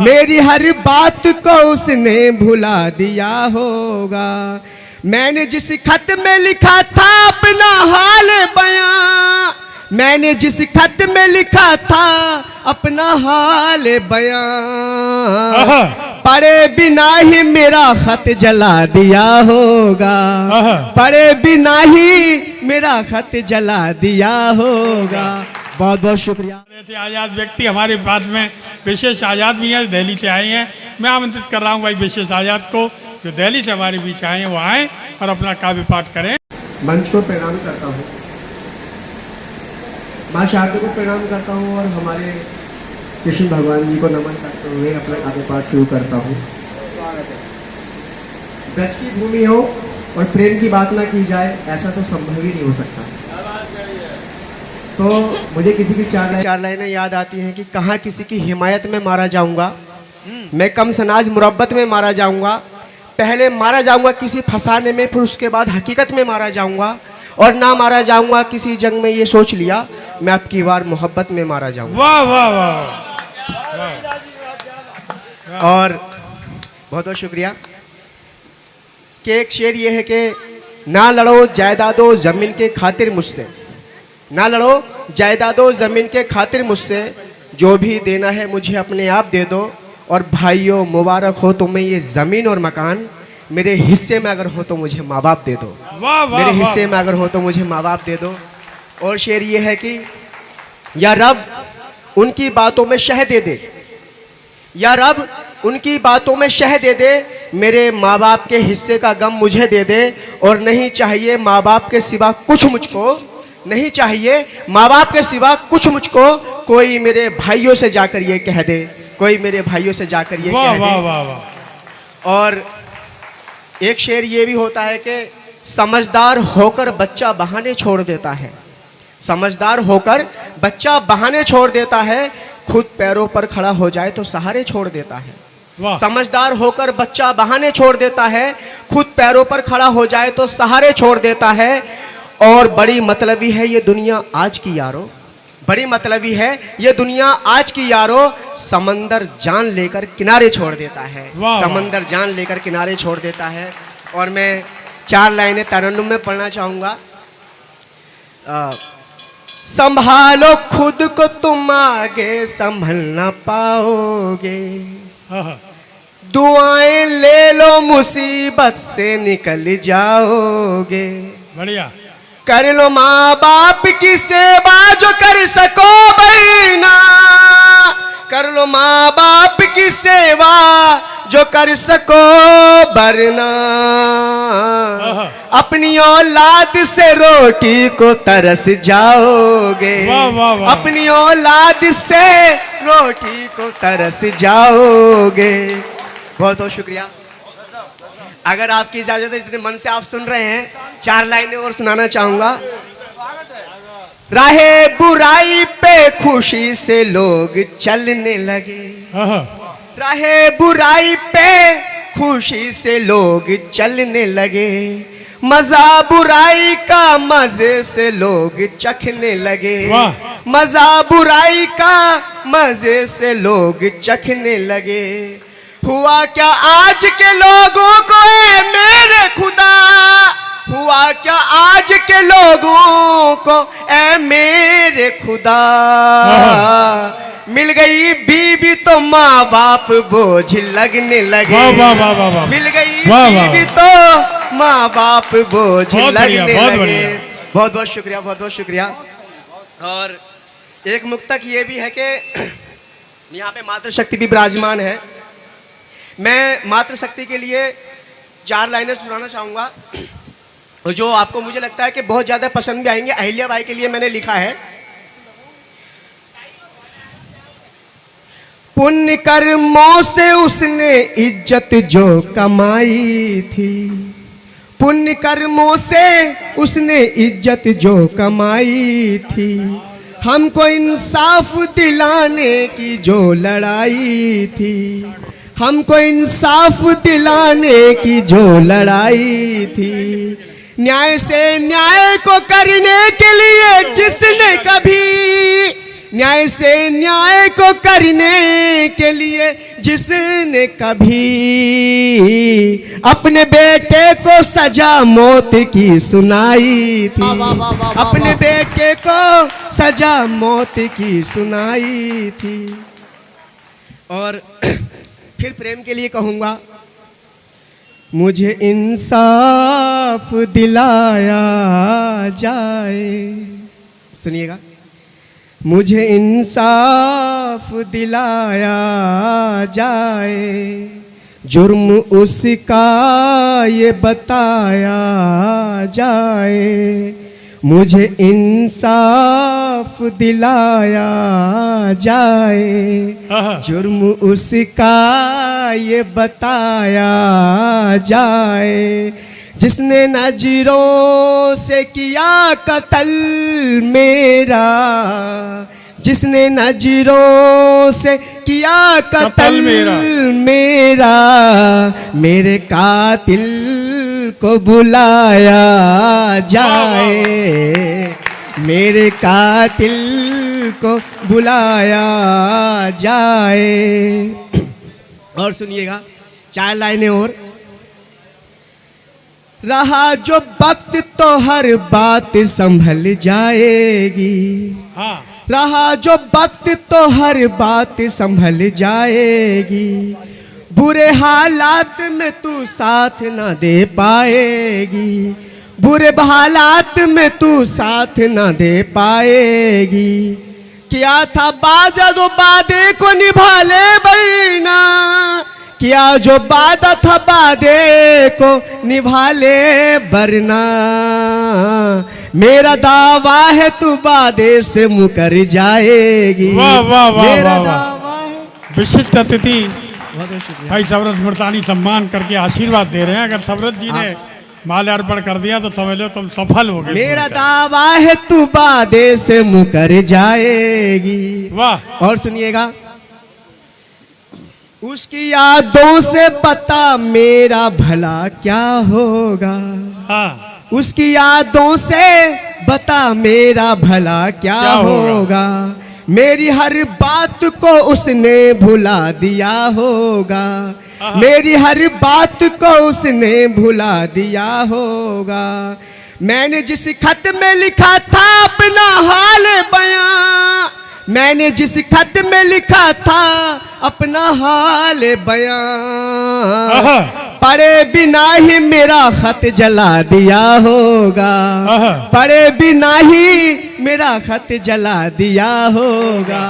मेरी हर बात को उसने भुला दिया होगा। मैंने जिस खत में लिखा था अपना हाल बयां, मैंने जिस खत में लिखा था अपना हाल बयां, पढ़े बिना ही मेरा खत जला दिया होगा, पढ़े बिना ही मेरा खत जला दिया होगा। बहुत बहुत शुक्रिया। आज़ाद व्यक्ति हमारे पास में विशेष आज़ाद भी हैं, दिल्ली से आए हैं। मैं आमंत्रित कर रहा हूँ भाई विशेष आज़ाद को, जो दिल्ली से हमारे बीच आए हैं, वो आए और अपना काव्य पाठ करें। मंच को प्रणाम करता हूँ, माँ शारदा को प्रणाम करता हूँ और हमारे कृष्ण भगवान जी को नमन करते हुए अपना काव्य पाठ शुरू करता हूँ। ब्रज की भूमि हो और प्रेम की बात ना की जाए, ऐसा तो संभव ही नहीं हो सकता। तो मुझे किसी की चार लाइनें याद आती हैं कि कहाँ किसी की हिमायत में मारा जाऊंगा, मैं कम सनाज मुरब्बत में मारा जाऊंगा, पहले मारा जाऊंगा किसी फसाने में, फिर उसके बाद हकीकत में मारा जाऊंगा, और ना मारा जाऊंगा किसी जंग में, ये सोच लिया मैं आपकी बार मोहब्बत में मारा जाऊंगा। वाह वाह वाह। और बहुत बहुत शुक्रिया कि एक शेर ये है कि ना लड़ो जायदादो ज़मीन के खातिर मुझसे, ना लड़ो जायदादो ज़मीन के खातिर मुझसे, जो भी देना है मुझे अपने आप दे दो, और भाइयों मुबारक हो तुम्हें ये ज़मीन और मकान, मेरे हिस्से में अगर हो तो मुझे माँ बाप दे दो, मेरे हिस्से में अगर हो तो मुझे माँ बाप दे दो। और शेर ये है कि या रब उनकी बातों में शह दे दे, या रब उनकी बातों में शह दे दे, मेरे माँ बाप के हिस्से का गम मुझे दे दे, और नहीं चाहिए माँ बाप के सिवा कुछ मुझको, नहीं चाहिए माँ बाप के सिवा कुछ मुझको, कोई मेरे भाइयों से जाकर ये कह दे, कोई मेरे भाइयों से जाकर ये कह दे। और एक शेर ये भी होता है कि समझदार होकर बच्चा बहाने छोड़ देता है, समझदार होकर बच्चा बहाने छोड़ देता है, खुद पैरों पर खड़ा हो जाए तो सहारे छोड़ देता है। समझदार होकर बच्चा बहाने छोड़ देता है, खुद पैरों पर खड़ा हो जाए तो सहारे छोड़ देता है। और बड़ी मतलबी है ये दुनिया आज की यारो, बड़ी मतलबी है ये दुनिया आज की यारो, समंदर जान लेकर किनारे छोड़ देता है, समंदर जान लेकर किनारे छोड़ देता है। और मैं 4 लाइनें तरन्नुम में पढ़ना चाहूँगा। संभालो खुद को तुम आगे संभल ना पाओगे, दुआएं ले लो मुसीबत से निकल जाओगे, बढ़िया। कर लो माँ बाप की सेवा जो कर सको बहना, कर लो माँ बाप की सेवा जो कर सको वरना, अपनी औलाद से रोटी को तरस जाओगे, अपनी औलाद से रोटी को तरस जाओगे। बहुत बहुत शुक्रिया। अगर आपकी इजाजत है, इतने मन से आप सुन रहे हैं, 4 लाइनें और सुनाना चाहूंगा। राहे बुराई पे खुशी से लोग चलने लगे, राहे बुराई पे खुशी से लोग चलने लगे, मजा बुराई का मजे से लोग चखने लगे, मजा बुराई का मजे से लोग चखने लगे। हुआ क्या आज के लोगों को ऐ मेरे खुदा, हुआ क्या आज के लोगों को ऐ मेरे खुदा, मिल गई बीवी तो माँ बाप बोझ लगने लगे, मिल गई बीवी तो माँ बाप बोझ लगने लगे। बहुत बहुत शुक्रिया, बहुत बहुत शुक्रिया। और एक मुक्तक ये भी है कि यहाँ पे मातृशक्ति भी विराजमान है। मैं मातृशक्ति के लिए 4 लाइनें सुनाना चाहूँगा, और जो आपको मुझे लगता है कि बहुत ज़्यादा पसंद भी आएंगे। अहिल्या बाई के लिए मैंने लिखा है। पुण्य कर्मों से उसने इज्जत जो कमाई थी, पुण्य कर्मों से उसने इज्जत जो कमाई थी, हमको इंसाफ दिलाने की जो लड़ाई थी, हमको इंसाफ दिलाने की जो लड़ाई थी, न्याय से न्याय को करने के लिए जिसने कभी, न्याय से न्याय को करने के लिए जिसने कभी अपने बेटे को सजा मौत की सुनाई थी, अपने बेटे को सजा मौत की सुनाई थी। और फिर प्रेम के लिए कहूँगा, मुझे इंसाफ दिलाया जाए, सुनिएगा, मुझे इंसाफ दिलाया जाए, जुर्म उसका ये बताया जाए, मुझे इंसाफ दिलाया जाए, जुर्म उसका ये बताया जाए, जिसने नजरों से किया कत्ल मेरा, जिसने नजरों से किया कत्ल मेरा, मेरे कातिल को बुलाया जाए, मेरे कातिल को बुलाया जाए। और सुनिएगा 4 लाइनें और। रहा जो वक्त तो हर बात संभल जाएगी, हाँ। रहा जो वक्त तो हर बात संभल जाएगी, बुरे हालात में तू साथ ना दे पाएगी, बुरे हालात में तू साथ ना दे पाएगी। क्या था बाजा जो बादे को निभा ले बरना, क्या जो वादा था वादे को निभा ले वरना, मेरा दावा है तू वादे से मुकर जाएगी। वाह वाह वाह, मेरा वाह, दावा है। विशिष्ट अतिथि भाई सबरत मुल्तानी सम्मान करके आशीर्वाद दे रहे हैं। अगर सबरत जी ने माल्यार्पण कर दिया तो समझ लो तुम सफल हो गए। मेरा दावा है तू वादे से मुकर जाएगी। वाह। और सुनिएगा, उसकी यादों से पता मेरा भला क्या होगा, हाँ। उसकी यादों से बता मेरा भला क्या होगा, मेरी हर बात को उसने भुला दिया होगा, मेरी हर बात को उसने भुला दिया होगा। मैंने जिस खत में लिखा था अपना हाल बयां, मैंने जिस खत में लिखा था अपना हाल बयां, पढ़े बिना ही मेरा खत जला दिया होगा, पढ़े बिना ही मेरा खत जला दिया होगा।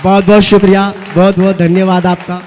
बहुत बहुत शुक्रिया, बहुत बहुत धन्यवाद आपका।